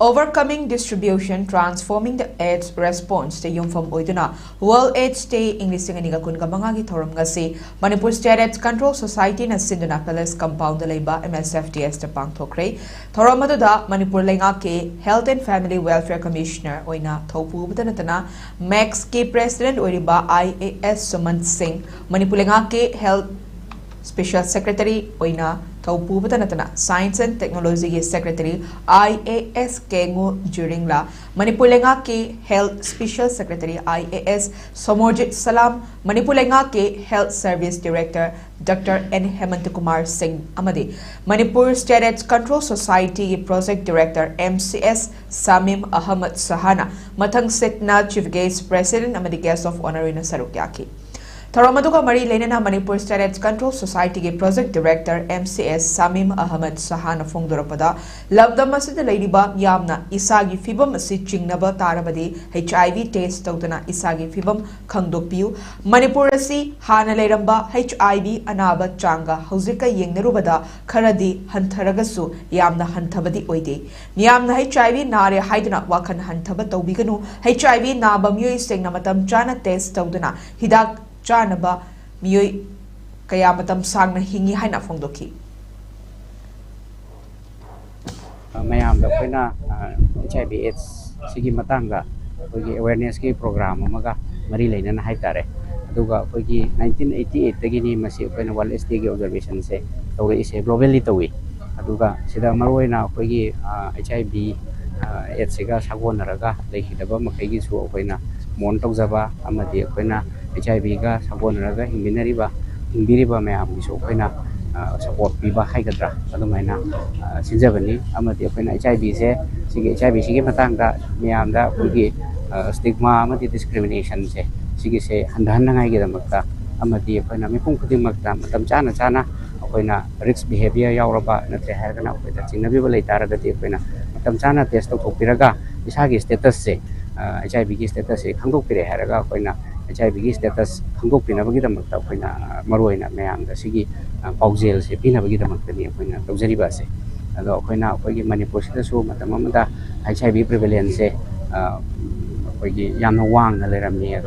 Overcoming distribution, transforming the AIDS response to Yumfam Oiduna, World AIDS Day English Aniga Kungamangagi Thoram Gasi, Manipur State AIDS Control Society and Sinduna Palace Compound Labor MSFTS the pangthokhare, Thoramada Manipur Lengake, Health and Family Welfare Commissioner Oina Thopu Butanatana, Max K President Oriba IAS Sumant Singh, Manipur Lengake Health Special Secretary Oina Thopu Butanatana, Science and Technology Secretary IAS Kengu during la Manipur Lengake Health Special Secretary IAS Somorjit Salam, Manipur Lengake Health Service Director Dr. Enhancement Singh Amadi, Manipur State AIDS Control Society Project Director MCS Samim Ahmad Sahana, Mathang Sitna Chief Guest President Amadi Guest of Honor in Sarukyaki. Thoramaduga Mari Lenana Manipur State AIDS Control Society Project Director MCS Samim Ahmad Sahana Fongdurapada, Labdam Masida Ladyba Yamna, Isagi Fibum Sitchingnaba Tarabadi, HIV test Totana Isagi Fibum Kangdopiu, Manipurasi, Hana Leramba, HIV Anaba Changa, Hosika Yengrubada, Karadi, Hantaragasu, Yamna Hantabadi Oide, Yamna HIV Nare Haidana Wakan Hantabato Biganu, HIV Naba Mui Signamatam Jana test Totana, Hidak Janaba Mui Kayamatam Sagna Hingi Haina Fondoki. Mayam the Pena HIV AIDS Sigi Matanga, awareness program, Omaga, Marilyn and Haitare, Duga, 1988, the Guinea Massive Pena Wall STG observation say, so is a globally to we. Aduga, Sida Marwena, Poggy, HIV, Etsiga, Sagonaraga, they hit above Makagis who Opena, Montozaba, Amadi Pena. HIV ga sabonaraga himinariba himbiriba mayam so koina support piba haigadra adumaina sinjabani amati koina HIV se sigi HIV sigi matangda mayamda kogi stigma amati discrimination se sigi se handhanna ngai gi damakta amati koina mipum khudingmakta matam chana chana koina risk behavior yauraba natre hargana koita chingnabiba leitaragati koina matam chana test thokpiraga isagi status se HIV gi status se khangdokpire haraga koina HIV status Hangok Pinabagi the Makta, Maroina, Mayam, the Sigi, Pauxel, Pinabagi the Makani, Tozeribase, and the Okina, Manipur, so Matamamada, HIV prevalence, Yamawang, Leramia,